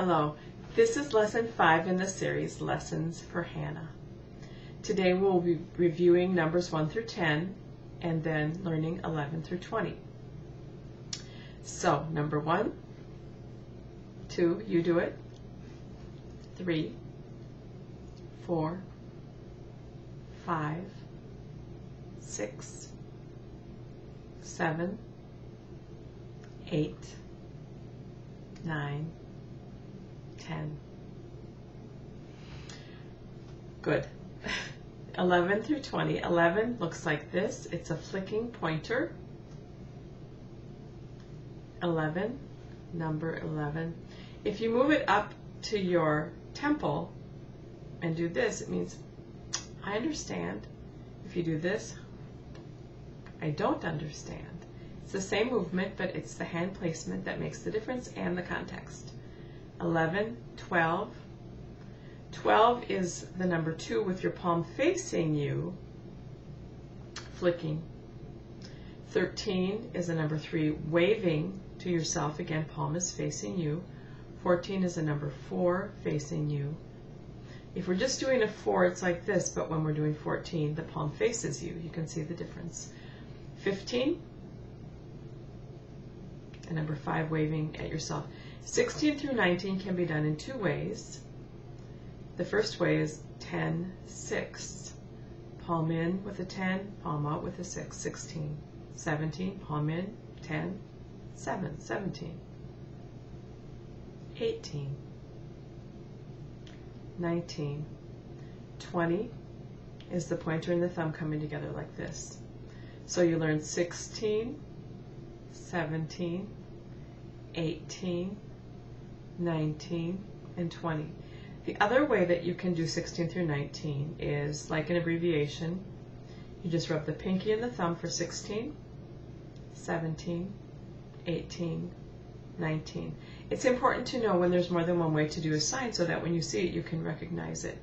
Hello, this is lesson 5 in the series, Lessons for Hannah. Today we'll be reviewing numbers 1 through 10 and then learning 11 through 20. So, number 1, 2, you do it, 3, 4, 5, 6, 7, 8, 9, 10. Good. 11 through 20. 11 looks like this. It's a flicking pointer. 11, number 11. If you move it up to your temple and do this, it means I understand. If you do this, I don't understand. It's the same movement, but it's the hand placement that makes the difference and the context. 11, 12. 12 is the number 2 with your palm facing you, flicking. 13 is the number 3, waving to yourself. Again, palm is facing you. 14 is the number 4, facing you. If we're just doing a 4, it's like this, but when we're doing 14, the palm faces you. You can see the difference. 15, and number 5, waving at yourself. 16 through 19 can be done in 2 ways. The first way is 10, 6. Palm in with a 10, palm out with a 6, 16. 17, palm in, 10, 7, 17. 18, 19, 20 is the pointer and the thumb coming together like this. So you learn 16, 17, 18, 19, and 20. The other way that you can do 16 through 19 is like an abbreviation. You just rub the pinky and the thumb for 16, 17, 18, 19. It's important to know when there's more than one way to do a sign so that when you see it, you can recognize it.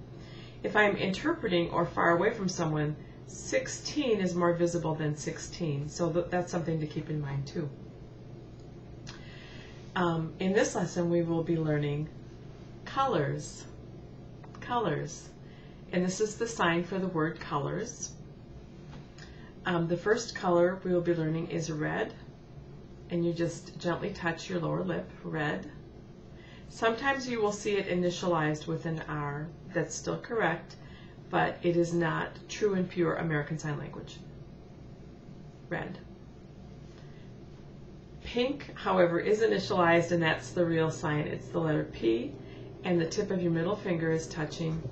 If I'm interpreting or far away from someone, 16 is more visible than 16, so that's something to keep in mind too. In this lesson, we will be learning colors. Colors. And this is the sign for the word colors. The first color we will be learning is red. And you just gently touch your lower lip, red. Sometimes you will see it initialized with an R. That's still correct, but it is not true and pure American Sign Language. Red. Pink, however, is initialized, and that's the real sign. It's the letter P, and the tip of your middle finger is touching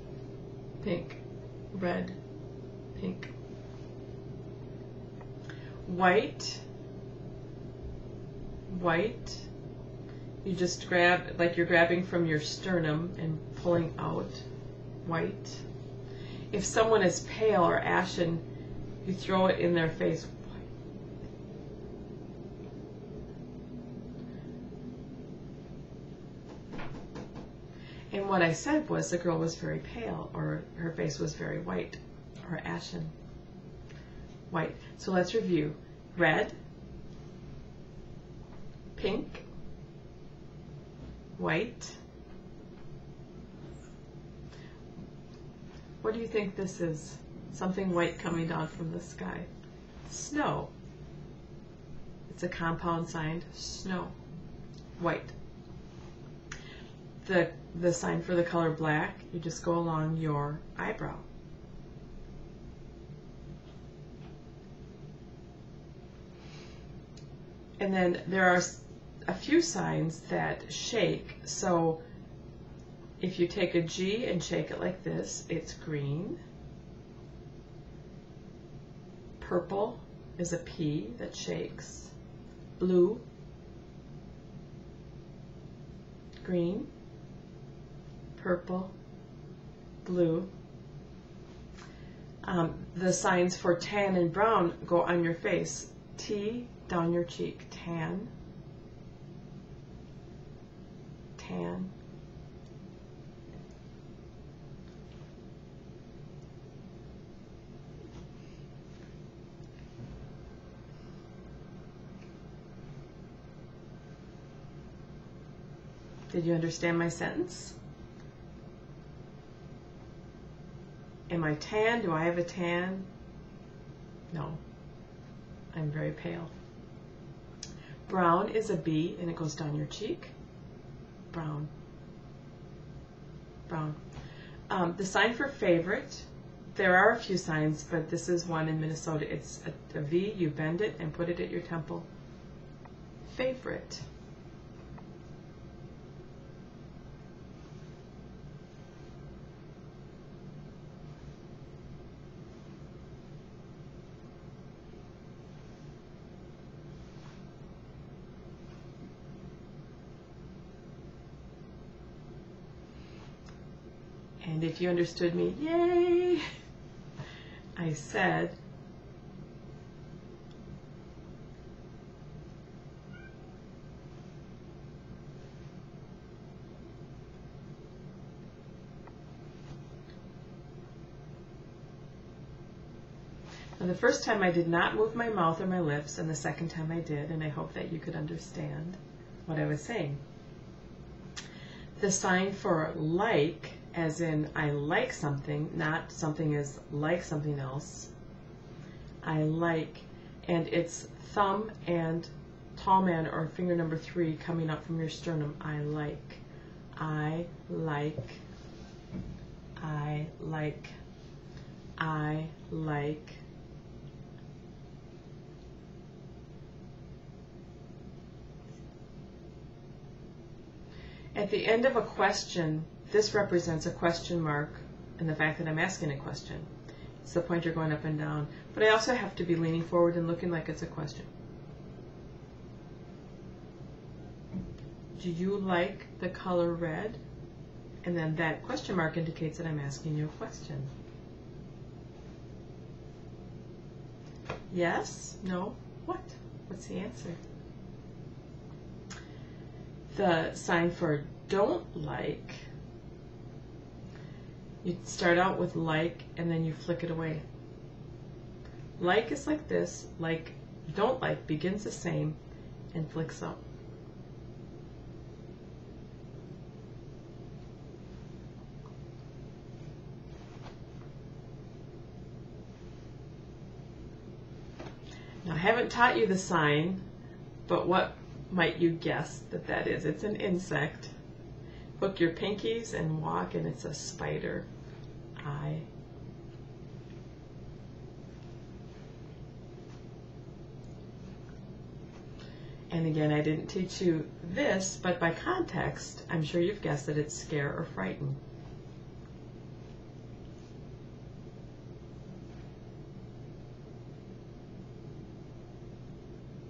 pink, red, pink. White, white, you just grab, like you're grabbing from your sternum and pulling out, white. If someone is pale or ashen, you throw it in their face. And what I said was the girl was very pale, or her face was very white, or ashen. White. So let's review. Red, pink, white. What do you think this is? Something white coming down from the sky. Snow. It's a compound sign, snow. White. The sign for the color black, you just go along your eyebrow. And then there are a few signs that shake. So if you take a G and shake it like this, it's green. Purple is a P that shakes. Blue, green, purple, blue. The signs for tan and brown go on your face. T, down your cheek. Tan, tan. Did you understand my sentence? Am I tan? Do I have a tan? No. I'm very pale. Brown is a B, and it goes down your cheek. Brown. Brown. The sign for favorite, there are a few signs, but this is one in Minnesota. It's a V. You bend it and put it at your temple. Favorite. And if you understood me, yay! I said, now the first time I did not move my mouth or my lips, and the second time I did, and I hope that you could understand what I was saying. The sign for like, as in I like something, not something is like something else. I like, and it's thumb and tall man or finger number 3 coming up from your sternum. I like. I like. I like. I like. At the end of a question, this represents a question mark and the fact that I'm asking a question. It's the pointer going up and down. But I also have to be leaning forward and looking like it's a question. Do you like the color red? And then that question mark indicates that I'm asking you a question. Yes? No? What? What's the answer? The sign for don't like, you start out with like and then you flick it away. Like is like this, like don't like begins the same and flicks up. Now I haven't taught you the sign, but what might you guess that that is? It's an insect. Hook your pinkies and walk, and it's a spider. I. And again, I didn't teach you this, but by context, I'm sure you've guessed that it's scare or frighten.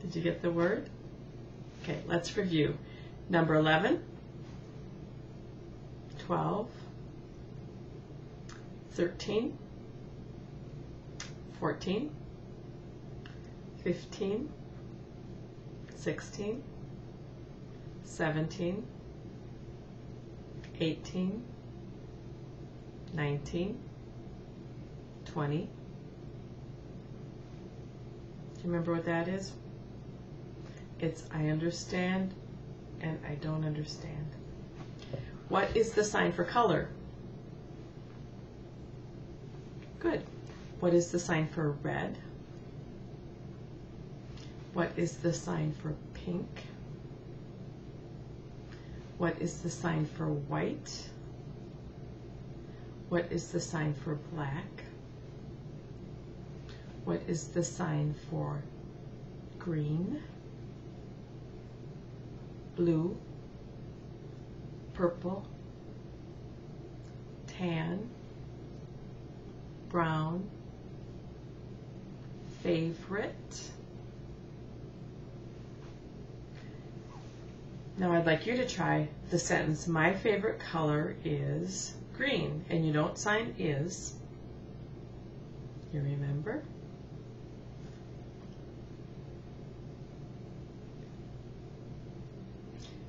Did you get the word? Okay, let's review. Number 11, 12, 13, 14, 15, 16, 17, 18, 19, 20. Do you remember what that is? It's I understand and I don't understand. What is the sign for color? Good. What is the sign for red? What is the sign for pink? What is the sign for white? What is the sign for black? What is the sign for green? Blue, purple, tan, brown, favorite. Now I'd like you to try the sentence, my favorite color is green, and you don't sign is. You remember?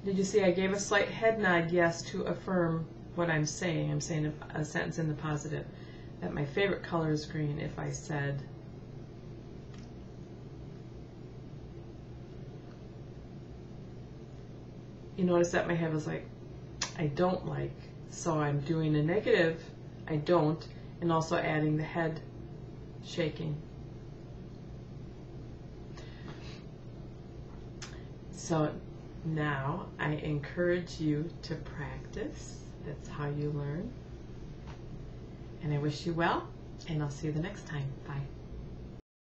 Did you see I gave a slight head nod yes to affirm what I'm saying? I'm saying a sentence in the positive, that my favorite color is green. If I said, you notice that my head was like, I don't like. So I'm doing a negative, I don't, and also adding the head shaking. So now I encourage you to practice. That's how you learn. And I wish you well, and I'll see you the next time. Bye.